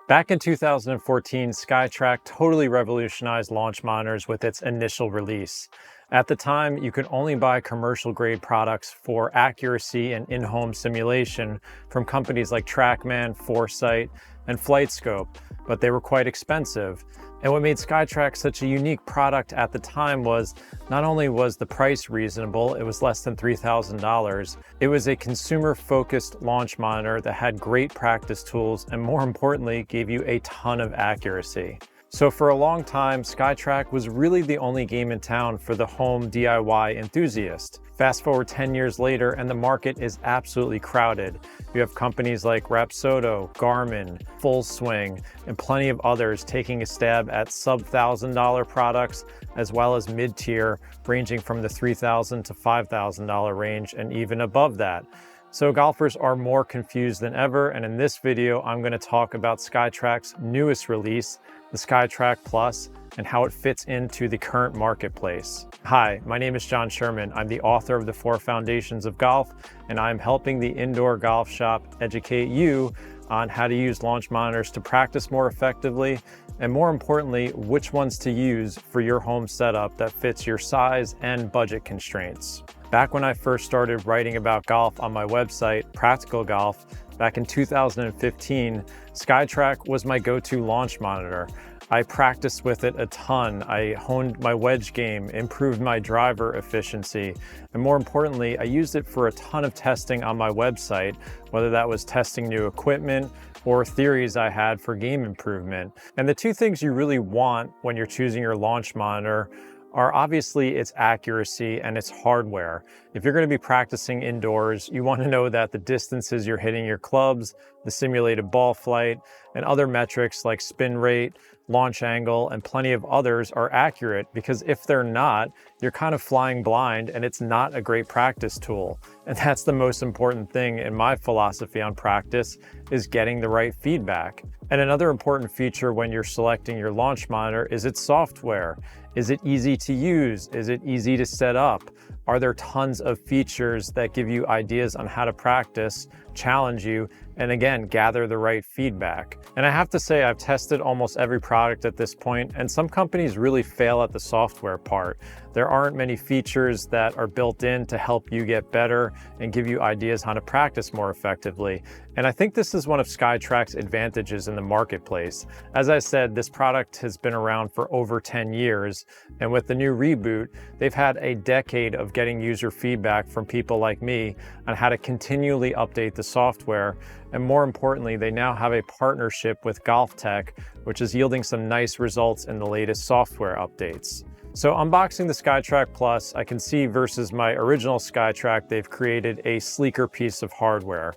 Back in 2014, SkyTrak totally revolutionized launch monitors with its initial release. At the time, you could only buy commercial-grade products for accuracy and in-home simulation from companies like TrackMan, Foresight, and FlightScope, but they were quite expensive. And what made SkyTrak such a unique product at the time was not only was the price reasonable, it was less than $3,000, it was a consumer-focused launch monitor that had great practice tools and, more importantly, gave you a ton of accuracy. So for a long time, SkyTrak was really the only game in town for the home DIY enthusiast. Fast forward 10 years later and the market is absolutely crowded. You have companies like Rapsodo, Garmin, Full Swing, and plenty of others taking a stab at sub-$1,000 products, as well as mid-tier ranging from the $3,000 to $5,000 range and even above that. So golfers are more confused than ever, and in this video, I'm going to talk about SkyTrak's newest release, the SkyTrak Plus, and how it fits into the current marketplace. Hi, my name is John Sherman. I'm the author of The 4 Foundations of Golf, and I'm helping the indoor golf shop educate you on how to use launch monitors to practice more effectively, and more importantly, which ones to use for your home setup that fits your size and budget constraints. Back when I first started writing about golf on my website, Practical Golf, back in 2015, SkyTrak was my go-to launch monitor. I practiced with it a ton. I honed my wedge game, improved my driver efficiency, and more importantly, I used it for a ton of testing on my website, whether that was testing new equipment or theories I had for game improvement. And the two things you really want when you're choosing your launch monitor are obviously its accuracy and its hardware. If you're going to be practicing indoors, you want to know that the distances you're hitting your clubs, the simulated ball flight, and other metrics like spin rate, launch angle, and plenty of others are accurate, because if they're not, you're kind of flying blind and it's not a great practice tool. And that's the most important thing in my philosophy on practice, is getting the right feedback. And another important feature when you're selecting your launch monitor is its software. Is it easy to use? Is it easy to set up? Are there tons of features that give you ideas on how to practice, challenge you, and again, gather the right feedback? And I have to say, I've tested almost every product at this point, and some companies really fail at the software part. There aren't many features that are built in to help you get better and give you ideas how to practice more effectively. And I think this is one of SkyTrak's advantages in the marketplace. As I said, this product has been around for over 10 years, and with the new reboot, they've had a decade of getting user feedback from people like me on how to continually update the software. And more importantly, they now have a partnership with GolfTec, which is yielding some nice results in the latest software updates. So unboxing the SkyTrak Plus, I can see versus my original SkyTrak, they've created a sleeker piece of hardware.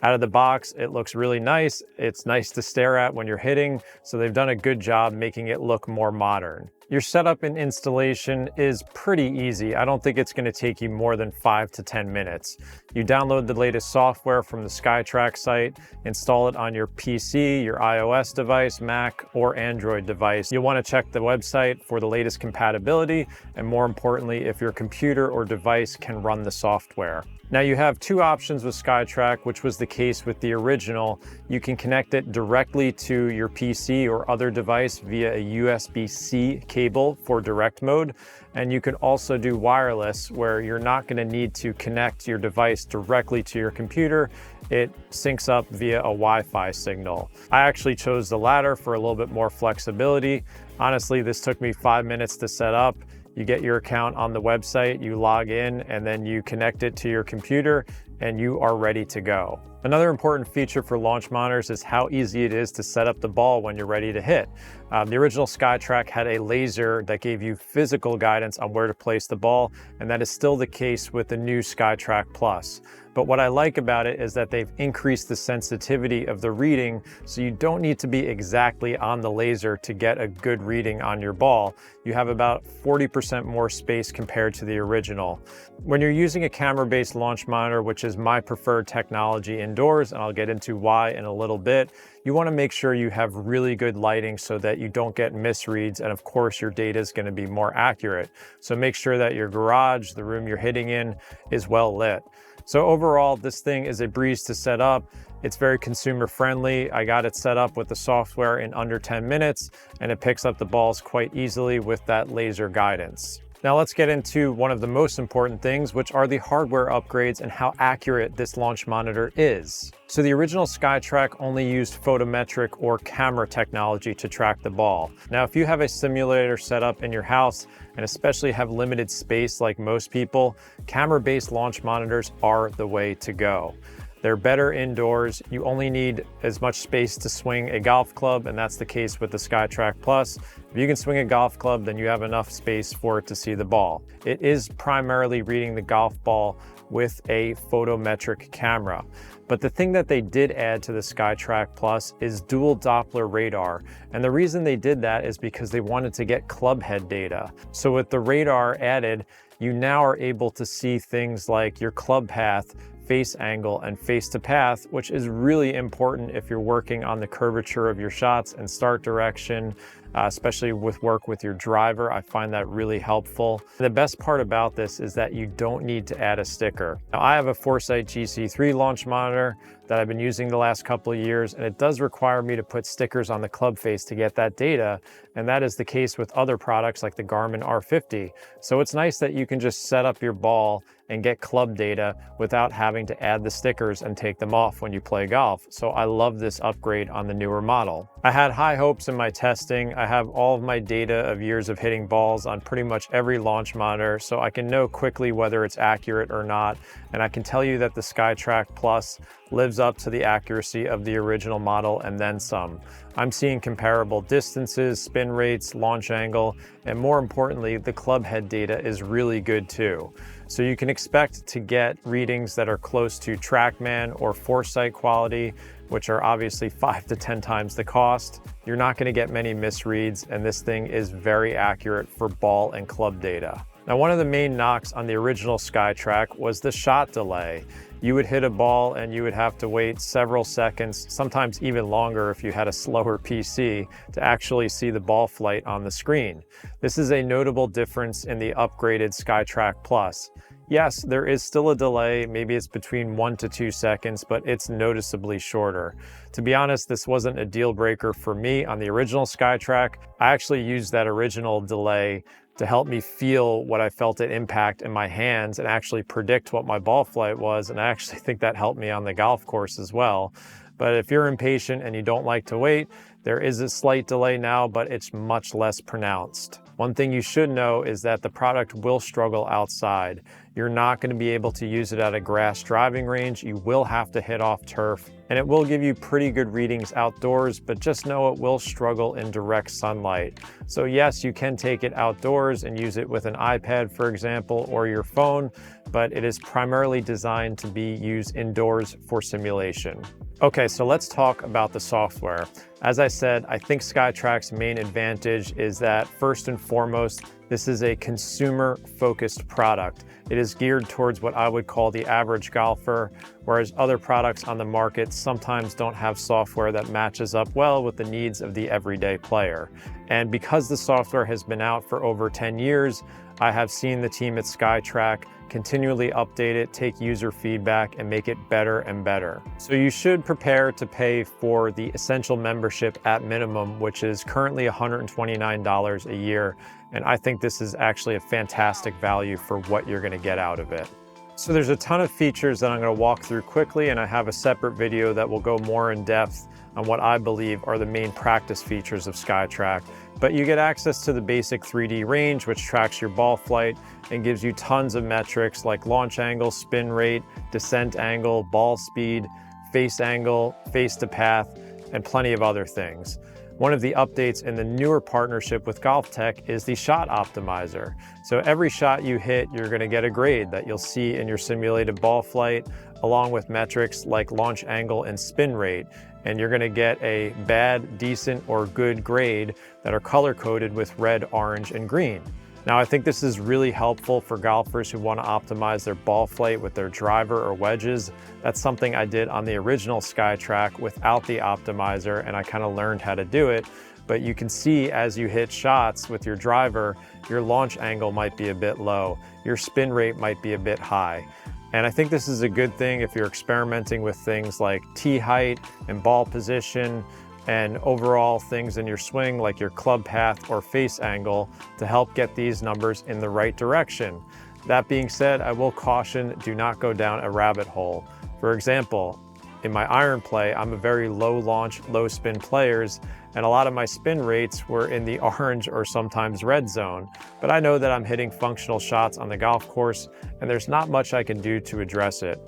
Out of the box, it looks really nice. It's nice to stare at when you're hitting, so they've done a good job making it look more modern. Your setup and installation is pretty easy. I don't think it's going to take you more than 5 to 10 minutes. You download the latest software from the SkyTrak site, install it on your PC, your iOS device, Mac, or Android device. You'll want to check the website for the latest compatibility, and more importantly, if your computer or device can run the software. Now you have two options with SkyTrak, which was the case with the original. You can connect it directly to your PC or other device via a USB-C cable for direct mode. And you can also do wireless, where you're not going to need to connect your device directly to your computer. It syncs up via a Wi-Fi signal. I actually chose the latter for a little bit more flexibility. Honestly, this took me 5 minutes to set up. You get your account on the website, you log in, and then you connect it to your computer, and you are ready to go. Another important feature for launch monitors is how easy it is to set up the ball when you're ready to hit. The original SkyTrak had a laser that gave you physical guidance on where to place the ball, and that is still the case with the new SkyTrak Plus. But what I like about it is that they've increased the sensitivity of the reading, so you don't need to be exactly on the laser to get a good reading on your ball. You have about 40% more space compared to the original. When you're using a camera-based launch monitor, which is my preferred technology indoors, and I'll get into why in a little bit, you want to make sure you have really good lighting so that you don't get misreads, and of course your data is going to be more accurate. So make sure that your garage, the room you're hitting in, is well lit. So overall, this thing is a breeze to set up. It's very consumer friendly. I got it set up with the software in under 10 minutes, and it picks up the balls quite easily with that laser guidance. Now let's get into one of the most important things, which are the hardware upgrades and how accurate this launch monitor is. So the original SkyTrak only used photometric or camera technology to track the ball. Now, if you have a simulator set up in your house, and especially have limited space like most people, camera-based launch monitors are the way to go. They're better indoors. You only need as much space to swing a golf club, and that's the case with the SkyTrak Plus. If you can swing a golf club, then you have enough space for it to see the ball. It is primarily reading the golf ball with a photometric camera. But the thing that they did add to the SkyTrak Plus is dual Doppler radar. And the reason they did that is because they wanted to get club head data. So with the radar added, you now are able to see things like your club path, face angle, and face to path, which is really important if you're working on the curvature of your shots and start direction, especially with work with your driver. I find that really helpful. The best part about this is that you don't need to add a sticker. Now, I have a Foresight GC3 launch monitor that I've been using the last couple of years, and it does require me to put stickers on the club face to get that data, and that is the case with other products like the Garmin R50. So it's nice that you can just set up your ball and get club data without having to add the stickers and take them off when you play golf. So I love this upgrade on the newer model. I had high hopes in my testing. I have all of my data of years of hitting balls on pretty much every launch monitor, so I can know quickly whether it's accurate or not. And I can tell you that the SkyTrak Plus lives up to the accuracy of the original model and then some. I'm seeing comparable distances, spin rates, launch angle, and more importantly, the club head data is really good too. So you can expect to get readings that are close to TrackMan or Foresight quality, which are obviously 5 to 10 times the cost. You're not going to get many misreads, and this thing is very accurate for ball and club data. Now, one of the main knocks on the original SkyTrak was the shot delay. You would hit a ball and you would have to wait several seconds, sometimes even longer if you had a slower PC, to actually see the ball flight on the screen. This is a notable difference in the upgraded SkyTrak Plus. Yes, there is still a delay, maybe it's between 1 to 2 seconds, but it's noticeably shorter. To be honest, this wasn't a deal breaker for me on the original SkyTrak. I actually used that original delay to help me feel what I felt at impact in my hands and actually predict what my ball flight was. And I actually think that helped me on the golf course as well. But if you're impatient and you don't like to wait, there is a slight delay now, but it's much less pronounced. One thing you should know is that the product will struggle outside. You're not going to be able to use it at a grass driving range. You will have to hit off turf, and it will give you pretty good readings outdoors, but just know it will struggle in direct sunlight. So yes, you can take it outdoors and use it with an iPad, for example, or your phone, but it is primarily designed to be used indoors for simulation. Okay, so let's talk about the software. As I said, I think SkyTrak's main advantage is that first and foremost, this is a consumer-focused product. It is geared towards what I would call the average golfer, whereas other products on the market sometimes don't have software that matches up well with the needs of the everyday player. And because the software has been out for over 10 years, I have seen the team at SkyTrak continually update it, take user feedback, and make it better and better. So you should prepare to pay for the essential membership at minimum, which is currently $129 a year. And I think this is actually a fantastic value for what you're going to get out of it. So there's a ton of features that I'm going to walk through quickly, and I have a separate video that will go more in depth on what I believe are the main practice features of SkyTrak. But you get access to the basic 3D range, which tracks your ball flight and gives you tons of metrics like launch angle, spin rate, descent angle, ball speed, face angle, face to path, and plenty of other things. One of the updates in the newer partnership with GolfTec is the shot optimizer. So every shot you hit, you're going to get a grade that you'll see in your simulated ball flight, along with metrics like launch angle and spin rate. And you're going to get a bad, decent, or good grade that are color-coded with red, orange, and green. Now, I think this is really helpful for golfers who want to optimize their ball flight with their driver or wedges. That's something I did on the original SkyTrak without the optimizer, and I kind of learned how to do it. But you can see as you hit shots with your driver, your launch angle might be a bit low, your spin rate might be a bit high. And I think this is a good thing if you're experimenting with things like tee height and ball position and overall things in your swing like your club path or face angle to help get these numbers in the right direction. That being said, I will caution, do not go down a rabbit hole. For example, in my iron play, I'm a very low launch, low spin players, and a lot of my spin rates were in the orange or sometimes red zone. But I know that I'm hitting functional shots on the golf course, and there's not much I can do to address it.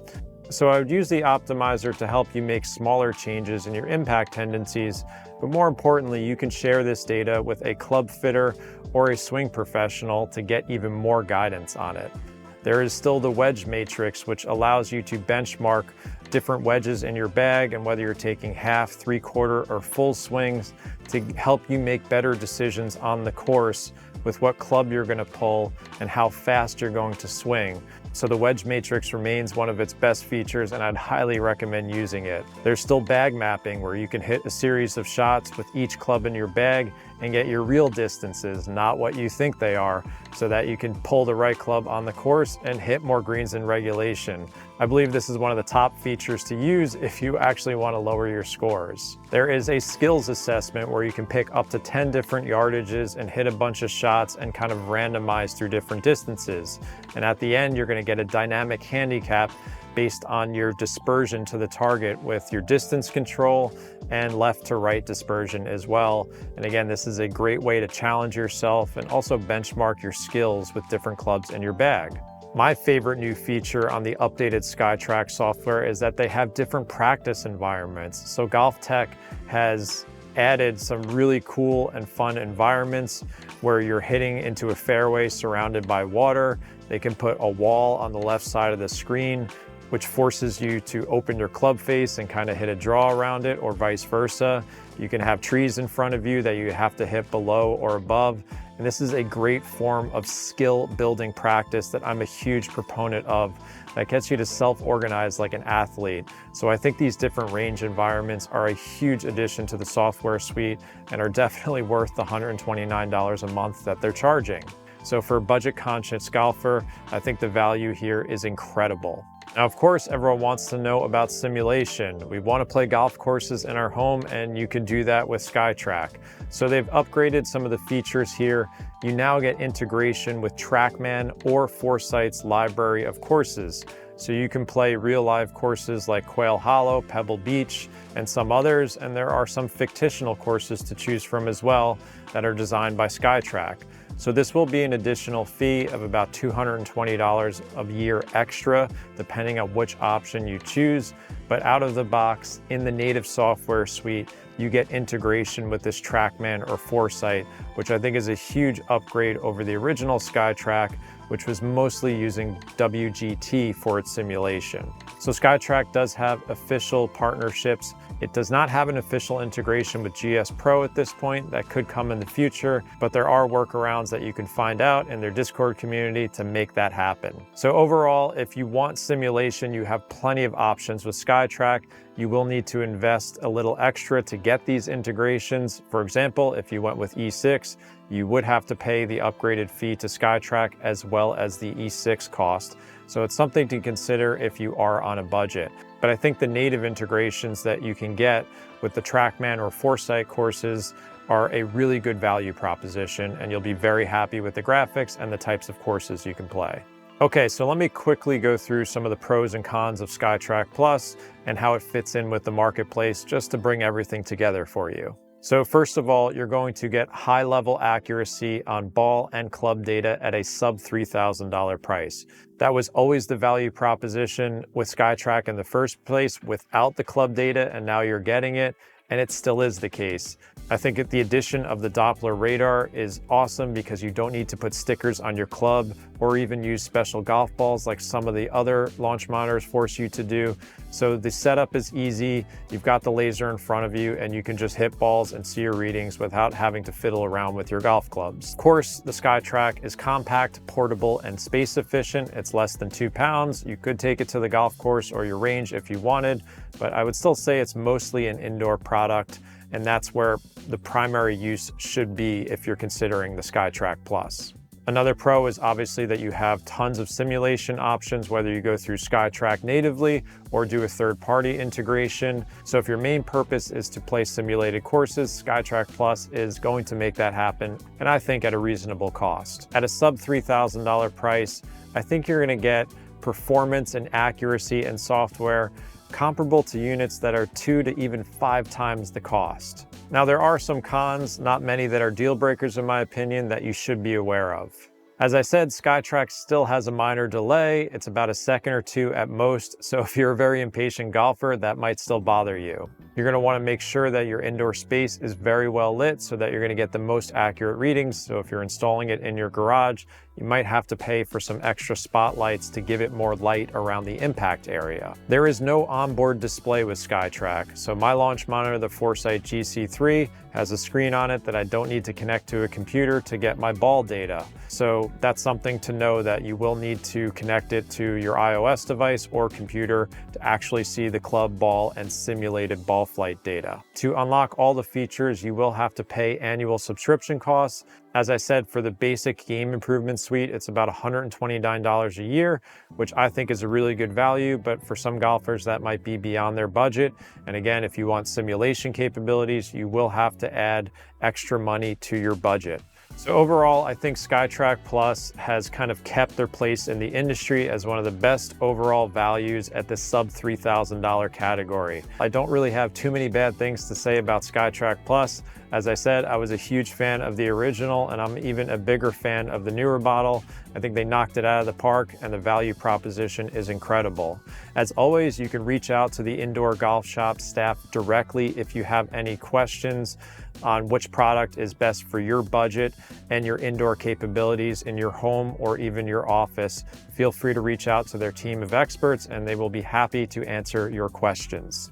So I would use the optimizer to help you make smaller changes in your impact tendencies, but more importantly, you can share this data with a club fitter or a swing professional to get even more guidance on it. There is still the Wedge Matrix, which allows you to benchmark different wedges in your bag and whether you're taking half, 3/4, or full swings to help you make better decisions on the course with what club you're going to pull and how fast you're going to swing. So the Wedge Matrix remains one of its best features, and I'd highly recommend using it. There's still bag mapping, where you can hit a series of shots with each club in your bag and get your real distances, not what you think they are, so that you can pull the right club on the course and hit more greens in regulation. I believe this is one of the top features to use if you actually want to lower your scores. There is a skills assessment where you can pick up to 10 different yardages and hit a bunch of shots and kind of randomize through different distances. And at the end, you're going to get a dynamic handicap based on your dispersion to the target with your distance control and left to right dispersion as well. And again, this is a great way to challenge yourself and also benchmark your skills with different clubs in your bag. My favorite new feature on the updated SkyTrak software is that they have different practice environments. So GolfTec has added some really cool and fun environments where you're hitting into a fairway surrounded by water. They can put a wall on the left side of the screen, which forces you to open your club face and kind of hit a draw around it, or vice versa. You can have trees in front of you that you have to hit below or above. And this is a great form of skill building practice that I'm a huge proponent of, that gets you to self-organize like an athlete. So I think these different range environments are a huge addition to the software suite and are definitely worth the $129 a month that they're charging. So for a budget-conscious golfer, I think the value here is incredible. Now, of course, everyone wants to know about simulation. We want to play golf courses in our home, and you can do that with SkyTrak. So they've upgraded some of the features here. You now get integration with TrackMan or Foresight's library of courses. So you can play real live courses like Quail Hollow, Pebble Beach, and some others, and there are some fictional courses to choose from as well that are designed by SkyTrak. So this will be an additional fee of about $220 a year extra, depending on which option you choose. But out of the box, in the native software suite, you get integration with this TrackMan or Foresight, which I think is a huge upgrade over the original SkyTrak, which was mostly using WGT for its simulation. So SkyTrak does have official partnerships. It does not have an official integration with GS Pro at this point. That could come in the future, but there are workarounds that you can find out in their Discord community to make that happen. So overall, if you want simulation, you have plenty of options with SkyTrak. You will need to invest a little extra to get these integrations. For example, if you went with E6, you would have to pay the upgraded fee to SkyTrak as well as the E6 cost. So it's something to consider if you are on a budget. But I think the native integrations that you can get with the TrackMan or Foresight courses are a really good value proposition, and you'll be very happy with the graphics and the types of courses you can play. Okay, so let me quickly go through some of the pros and cons of SkyTrak Plus and how it fits in with the marketplace, just to bring everything together for you. So first of all, you're going to get high-level accuracy on ball and club data at a sub $3,000 price. That was always the value proposition with SkyTrak in the first place without the club data, and now you're getting it, and it still is the case. I think the addition of the Doppler radar is awesome because you don't need to put stickers on your club or even use special golf balls like some of the other launch monitors force you to do. So the setup is easy. You've got the laser in front of you and you can just hit balls and see your readings without having to fiddle around with your golf clubs. Of course, the SkyTrak is compact, portable, and space efficient. It's less than 2 pounds. You could take it to the golf course or your range if you wanted, but I would still say it's mostly an indoor product, and that's where the primary use should be if you're considering the SkyTrak Plus. Another pro is obviously that you have tons of simulation options, whether you go through SkyTrak natively or do a third-party integration. So if your main purpose is to play simulated courses, SkyTrak Plus is going to make that happen, and I think at a reasonable cost. At a sub $3,000 price, I think you're gonna get performance and accuracy and software comparable to units that are 2 to even 5 times the cost. Now, there are some cons, not many that are deal breakers in my opinion, that you should be aware of. As I said, SkyTrak still has a minor delay. It's about a second or two at most, so if you're a very impatient golfer, that might still bother you. You're gonna wanna make sure that your indoor space is very well lit so that you're gonna get the most accurate readings. So if you're installing it in your garage, you might have to pay for some extra spotlights to give it more light around the impact area. There is no onboard display with SkyTrak, so my launch monitor, the Foresight GC3, has a screen on it that I don't need to connect to a computer to get my ball data. So that's something to know, that you will need to connect it to your iOS device or computer to actually see the club ball and simulated ball flight data. To unlock all the features, you will have to pay annual subscription costs. As I said, for the basic game improvement suite, it's about $129 a year, which I think is a really good value, but for some golfers that might be beyond their budget. And again, if you want simulation capabilities, you will have to add extra money to your budget. So overall, I think SkyTrak Plus has kind of kept their place in the industry as one of the best overall values at the sub $3,000 category. I don't really have too many bad things to say about SkyTrak Plus. As I said, I was a huge fan of the original, and I'm even a bigger fan of the newer model. I think they knocked it out of the park, and the value proposition is incredible. As always, you can reach out to the Indoor Golf Shop staff directly if you have any questions on which product is best for your budget and your indoor capabilities in your home or even your office. Feel free to reach out to their team of experts, and they will be happy to answer your questions.